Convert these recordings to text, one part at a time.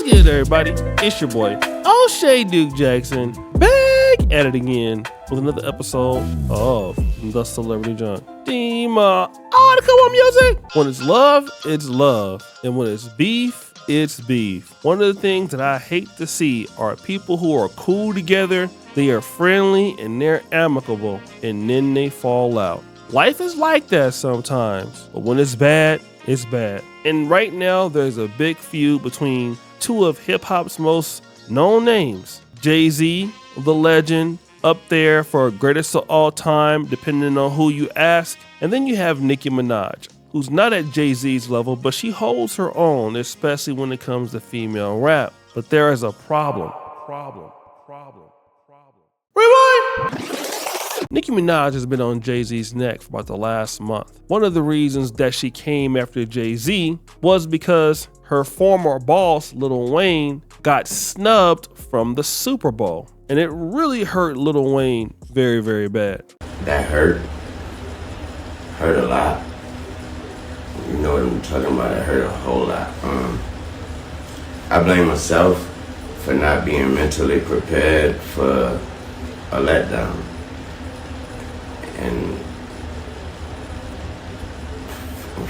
good, everybody? It's your boy, O'Shea Duke Jackson, back at it again with another episode of The Celebrity Junk. All the cool music. When it's love, it's love. And when it's beef, it's beef. One of the things that I hate to see are people who are cool together, they are friendly, and they're amicable, and then they fall out. Life is like that sometimes, but when it's bad, it's bad. And right now, there's a big feud between two of hip-hop's most known names. Jay-Z, the legend, up there for greatest of all time, depending on who you ask. And then you have Nicki Minaj, who's not at Jay-Z's level, but she holds her own, especially when it comes to female rap. But there is a problem. Rewind! Nicki Minaj has been on Jay-Z's neck for about the last month. One of the reasons that she came after Jay-Z was because her former boss, Lil Wayne, got snubbed from the Super Bowl. And it really hurt Lil Wayne very, very bad. That hurt a lot. You know what I'm talking about? It hurt a whole lot. I blame myself for not being mentally prepared for a letdown. And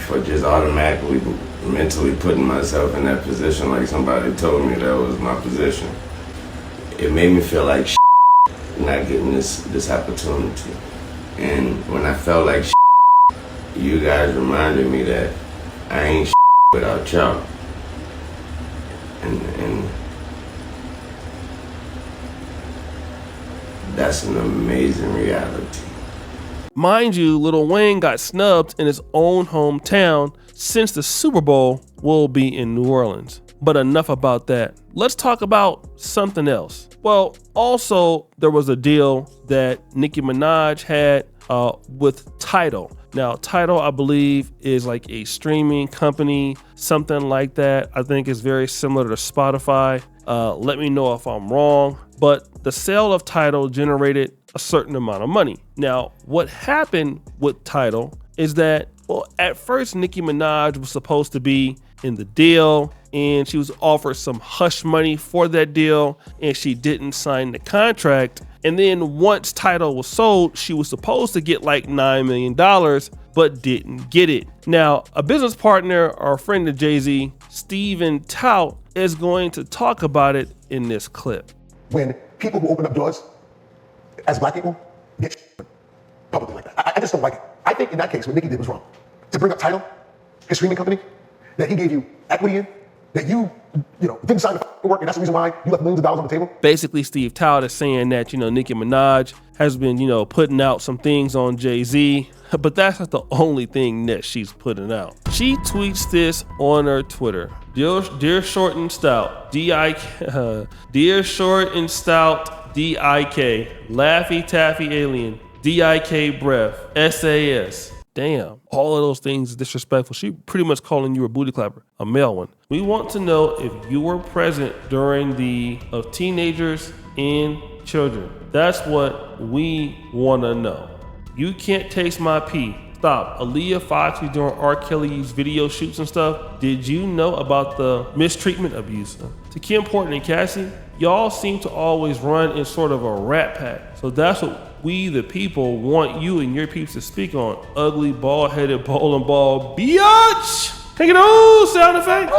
for just automatically mentally putting myself in that position like somebody told me that was my position. It made me feel like not getting this opportunity. And when I felt like you guys reminded me that I ain't without y'all. And that's an amazing reality. Mind you, Lil Wayne got snubbed in his own hometown since the Super Bowl will be in New Orleans. But enough about that. Let's talk about something else. Well, also, there was a deal that Nicki Minaj had with Tidal. Now, Tidal, I believe, is like a streaming company, something like that. I think it's very similar to Spotify. Let me know if I'm wrong. But the sale of Tidal generated a certain amount of money. Now, what happened with Tidal is that, well, at first, Nicki Minaj was supposed to be in the deal, and she was offered some hush money for that deal, and she didn't sign the contract. And then once Tidal was sold, she was supposed to get like $9 million, but didn't get it. Now, a business partner or a friend of Jay-Z, Steven Tout, is going to talk about it in this clip. When people who open up doors as black people get publicly like that, I just don't like it. I think in that case, what Nicki did was wrong. To bring up Tidal, his streaming company, that he gave you equity in, that you didn't sign the work, and that's the reason why you left millions of dollars on the table. Basically, Steve Tout is saying that, Nicki Minaj has been, putting out some things on Jay-Z, but that's not the only thing that she's putting out. She tweets this on her Twitter. Dear Short and Stout, D-I-K, Dear Short and Stout, D-I-K, Laffy Taffy Alien, D-I-K Breath, S-A-S. Damn, all of those things is disrespectful. She pretty much calling you a booty clapper, a male one. We want to know if you were present during the of teenagers and children. That's what we want to know. You can't taste my pee. Stop. Aaliyah Fox was doing R. Kelly's video shoots and stuff. Did you know about the mistreatment abuse? To Kim Portman and Cassie, y'all seem to always run in sort of a rat pack. So that's what we, the people, want you and your peeps to speak on. Ugly, bald-headed, bowling ball, biatch! Take it on, sound effect!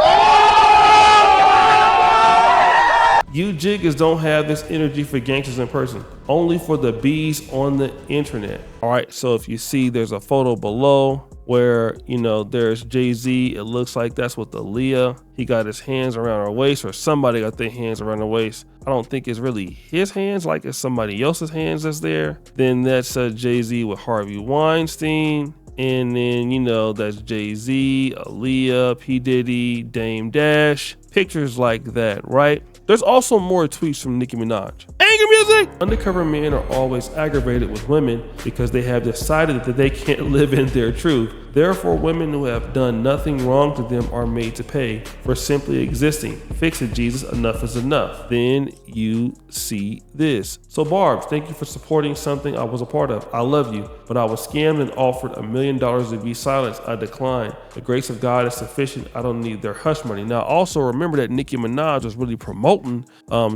You jiggas don't have this energy for gangsters in person, only for the bees on the internet. All right, so if you see, there's a photo below where, there's Jay-Z. It looks like that's with Aaliyah. He got his hands around her waist, or somebody got their hands around her waist. I don't think it's really his hands, like it's somebody else's hands that's there. Then that's Jay-Z with Harvey Weinstein. And then, that's Jay-Z, Aaliyah, P. Diddy, Dame Dash. Pictures like that, right? There's also more tweets from Nicki Minaj. Anger music! Undercover men are always aggravated with women because they have decided that they can't live in their truth. Therefore, women who have done nothing wrong to them are made to pay for simply existing. Fix it, Jesus. Enough is enough. Then you see this. So, Barbs, thank you for supporting something I was a part of. I love you, but I was scammed and offered $1 million to be silenced. I declined. The grace of God is sufficient. I don't need their hush money. Now, also remember, remember that Nicki Minaj was really promoting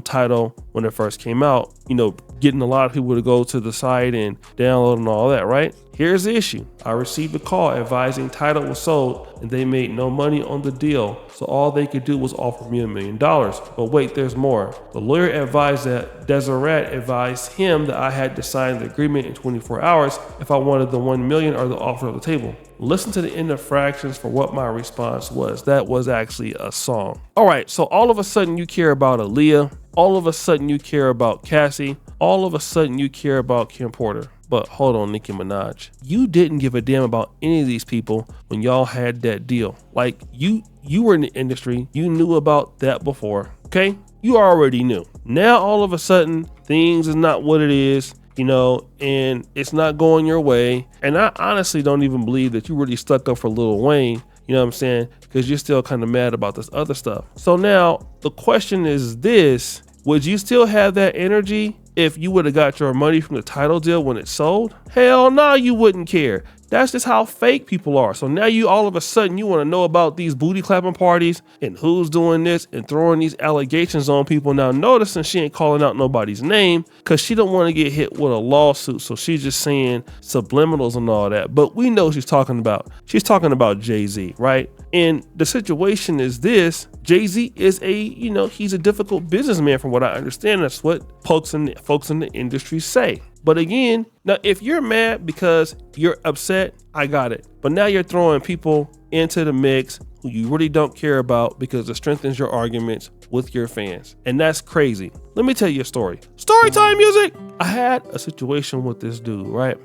Tidal when it first came out, you know, getting a lot of people to go to the site and download and all that, right? Here's the issue. I received a call advising Tidal was sold and they made no money on the deal, so all they could do was offer me $1 million. But wait, there's more. The lawyer advised that Deseret advised him that I had to sign the agreement in 24 hours if I wanted the $1 million or the offer of the table. Listen to the end of fractions for what my response was. That was actually a song. All right, so all of a sudden you care about Aaliyah. All of a sudden you care about Cassie. All of a sudden you care about Kim Porter. But hold on, Nicki Minaj. You didn't give a damn about any of these people when y'all had that deal. Like you were in the industry. You knew about that before, okay? You already knew. Now all of a sudden things is not what it is, you know, and it's not going your way. And I honestly don't even believe that you really stuck up for Lil Wayne, you know what I'm saying? Because you're still kind of mad about this other stuff. So now the question is this, would you still have that energy if you would have got your money from the Tidal deal when it sold? Hell no, you wouldn't care. That's just how fake people are. So now you all of a sudden you want to know about these booty clapping parties and who's doing this and throwing these allegations on people. Now noticing she ain't calling out nobody's name because she don't want to get hit with a lawsuit. So she's just saying subliminals and all that. But we know she's talking about Jay-Z, right? And the situation is this: Jay-Z is he's a difficult businessman from what I understand. That's what folks in the industry say. But again, now if you're mad because you're upset, I got it. But now you're throwing people into the mix who you really don't care about because it strengthens your arguments with your fans. And that's crazy. Let me tell you a story. Story time music. I had a situation with this dude, right?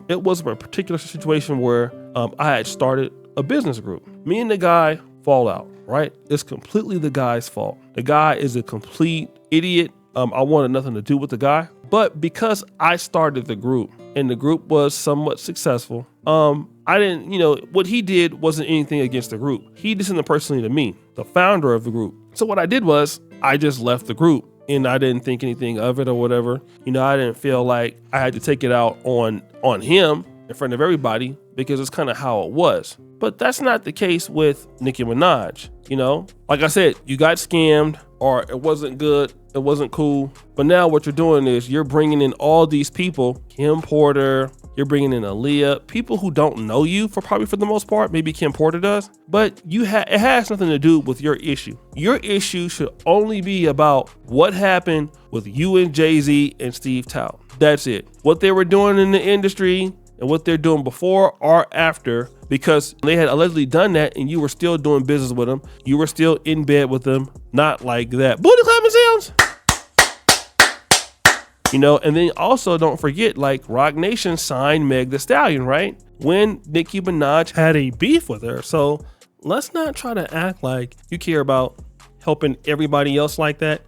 It was a particular situation where I had started a business group. Me and the guy fall out, right? It's completely the guy's fault. The guy is a complete idiot. I wanted nothing to do with the guy. But because I started the group and the group was somewhat successful, I didn't, what he did wasn't anything against the group. He did something personally to me, the founder of the group. So what I did was I just left the group and I didn't think anything of it or whatever. I didn't feel like I had to take it out on him in front of everybody because it's kind of how it was. But that's not the case with Nicki Minaj. Like I said, you got scammed or it wasn't good. It wasn't cool. But now what you're doing is you're bringing in all these people, Kim Porter, you're bringing in Aaliyah, people who don't know you for the most part. Maybe Kim Porter does, but it has nothing to do with your issue. Your issue should only be about what happened with you and Jay-Z and Steve Tidal. That's it. What they were doing in the industry and what they're doing before or after, because they had allegedly done that and you were still doing business with them. You were still in bed with them. Not like that. Booty clapping sounds. And then also don't forget, like, Roc Nation signed Meg Thee Stallion, right? When Nicki Minaj had a beef with her. So let's not try to act like you care about helping everybody else like that.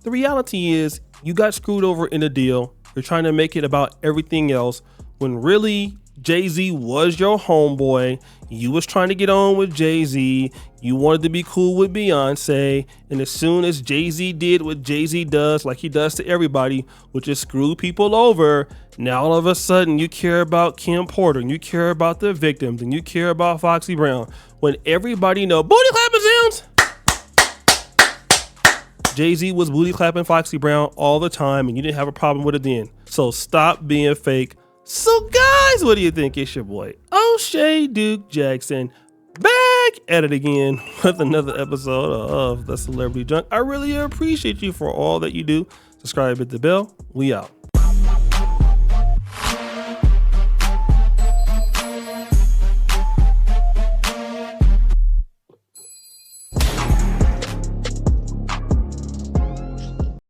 The reality is you got screwed over in a deal. You're trying to make it about everything else when really Jay-Z was your homeboy. You was trying to get on with Jay-Z. You wanted to be cool with Beyonce. And as soon as Jay-Z did what Jay-Z does, like he does to everybody, which is screw people over, now all of a sudden you care about Kim Porter and you care about the victims and you care about Foxy Brown. When everybody know booty clapping sounds. Jay-Z was booty clapping Foxy Brown all the time and you didn't have a problem with it then. So stop being fake. So guys, what do you think? It's your boy O'Shea Duke Jackson back at it again with another episode of The Celebrity Junk. I really appreciate you for all that you do. Subscribe, hit the bell. We out.